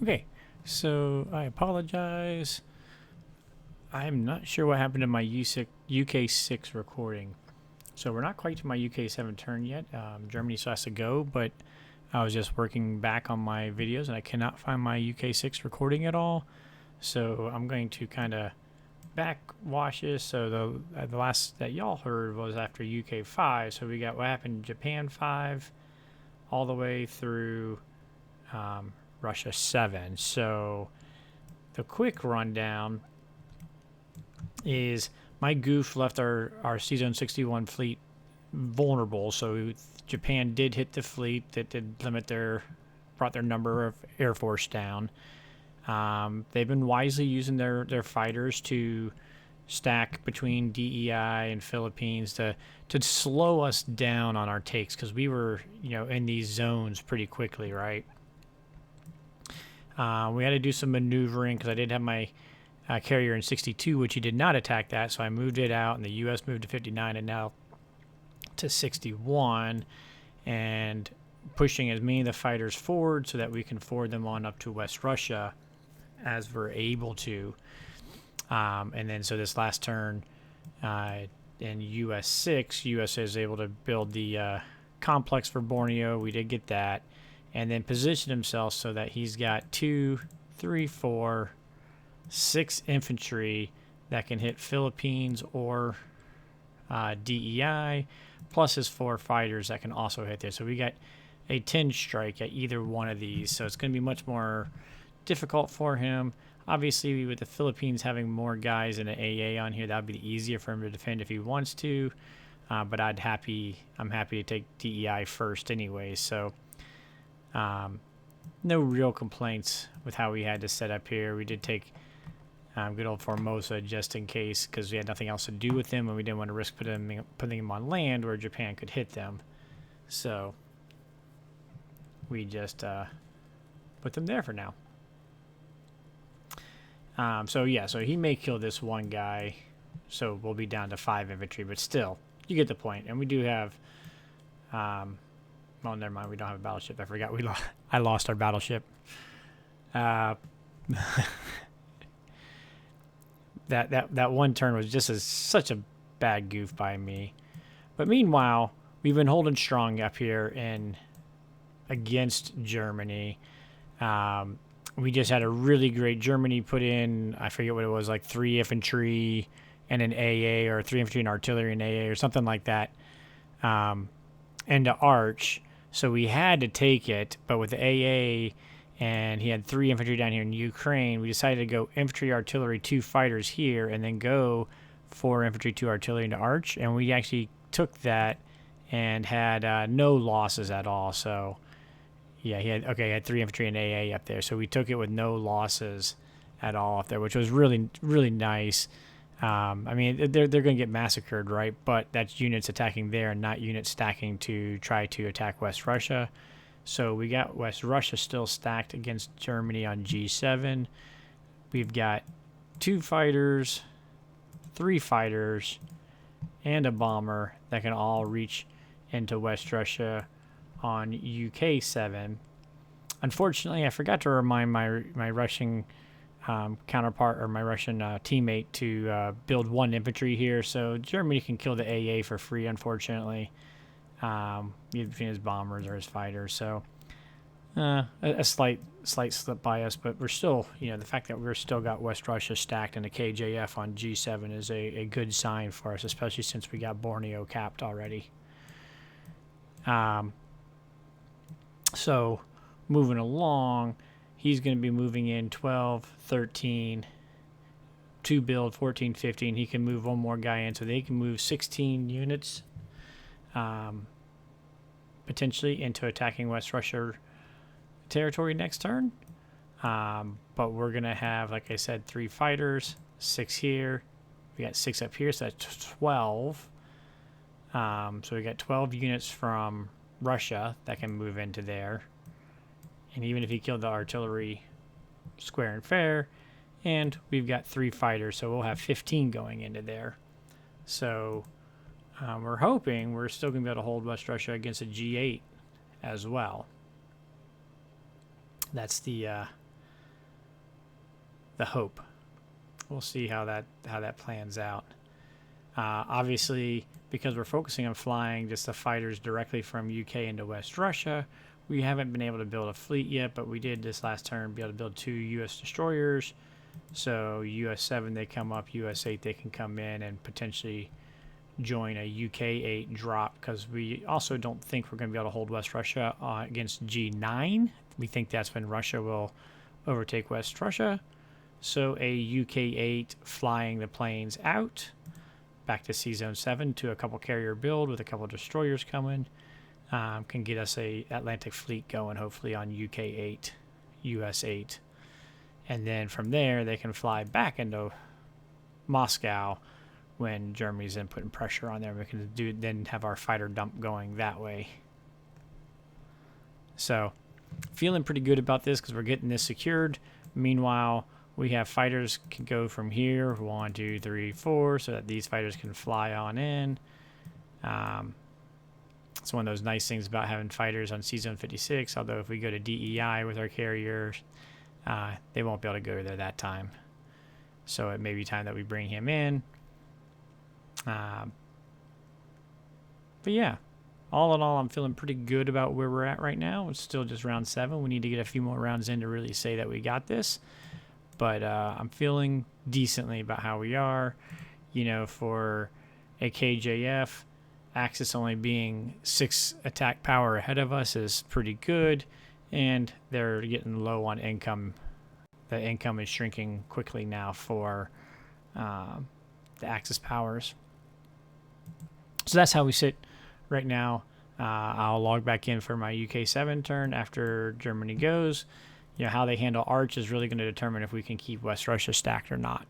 Okay, so I apologize. I'm not sure what happened to my UK6 recording. So we're not quite to my UK7 turn yet. Germany still has to go, but I was just working back on my videos and I cannot find my UK6 recording at all. So I'm going to kind of backwash this. So the last that y'all heard was after UK5. So we got what happened in Japan 5 all the way through Russia 7. So the quick rundown is my goof left our C-Zone 61 fleet vulnerable. So Japan did hit the fleet that did brought their number of Air Force down. They've been wisely using their fighters to stack between DEI and Philippines to slow us down on our takes, because we were in these zones pretty quickly, right? We had to do some maneuvering because I did have my carrier in 62, which he did not attack that, so I moved it out, and the U.S. moved to 59 and now to 61, and pushing as many of the fighters forward so that we can forward them on up to West Russia as we're able to. And then so this last turn in US 6, US is able to build the complex for Borneo. We did get that. And then position himself so that he's got 2, 3, 4, 6 infantry that can hit Philippines or DEI, plus his 4 fighters that can also hit there. So we got a 10 strike at either one of these. So it's going to be much more difficult for him. Obviously, with the Philippines having more guys in an AA on here, that would be easier for him to defend if he wants to. But I'm happy to take DEI first anyway. So no real complaints with how we had to set up here. We did take good old Formosa just in case, because we had nothing else to do with them, and we didn't want to risk putting them on land where Japan could hit them. So we just put them there for now. So he may kill this one guy, so we'll be down to 5 infantry, but still, you get the point. And we do have, well, never mind, we don't have a battleship. I forgot I lost our battleship. That one turn was just such a bad goof by me. But meanwhile, we've been holding strong up here against Germany. We just had a really great Germany put in, I forget what it was, like 3 infantry and an AA, or 3 infantry and artillery and AA, or something like that, into Arch. So we had to take it, but with the AA, and he had 3 infantry down here in Ukraine, we decided to go infantry, artillery, 2 fighters here, and then go 4 infantry, 2 artillery into Arch. And we actually took that and had no losses at all. So yeah, he had 3 infantry and AA up there. So we took it with no losses at all up there, which was really, really nice. I mean, they're going to get massacred, right? But that's units attacking there and not units stacking to try to attack West Russia. So we got West Russia still stacked against Germany on G7. We've got 2 fighters, 3 fighters, and a bomber that can all reach into West Russia on UK7. Unfortunately, I forgot to remind my Russian counterpart, or my Russian teammate, to build 1 infantry here, so Germany can kill the AA for free, unfortunately, either between his bombers or his fighters. So a slight slip by us, but we're still, the fact that we're still got West Russia stacked in a KJF on G7 is a good sign for us, especially since we got Borneo capped already. So moving along, he's going to be moving in 12, 13, 2 build, 14, 15. He can move 1 more guy in, so they can move 16 units potentially into attacking West Russia territory next turn. But we're going to have, like I said, 3 fighters, 6 here. We got 6 up here, so that's 12. So we got 12 units from Russia that can move into there. And even if he killed the artillery square and fair, and we've got 3 fighters, so we'll have 15 going into there. So we're hoping we're still going to be able to hold West Russia against a G8 as well. That's the the hope. We'll see how that plans out. Obviously, because we're focusing on flying just the fighters directly from UK into West Russia, we haven't been able to build a fleet yet, but we did this last turn be able to build 2 U.S. destroyers. So US 7 they come up, US 8 they can come in and potentially join a UK 8 drop, because we also don't think we're going to be able to hold West Russia against G9. We think that's when Russia will overtake West Russia. So a UK 8 flying the planes out back to Sea Zone 7 to a couple carrier build with a couple destroyers coming can get us a Atlantic fleet going, hopefully on UK 8, US 8. And then from there, they can fly back into Moscow when Germany's then putting pressure on there. We can then have our fighter dump going that way. So feeling pretty good about this because we're getting this secured. Meanwhile, we have fighters can go from here, 1, 2, 3, 4, so that these fighters can fly on in. It's one of those nice things about having fighters on Sea Zone 56, although if we go to DEI with our carriers, they won't be able to go there that time. So it may be time that we bring him in. But yeah, all in all, I'm feeling pretty good about where we're at right now. It's still just round 7. We need to get a few more rounds in to really say that we got this. But I'm feeling decently about how we are. You know, for a KJF, Axis only being 6 attack power ahead of us is pretty good. And they're getting low on income. The income is shrinking quickly now for the Axis powers. So that's how we sit right now. I'll log back in for my UK 7 turn after Germany goes. You know, how they handle Arch is really going to determine if we can keep West Russia stacked or not.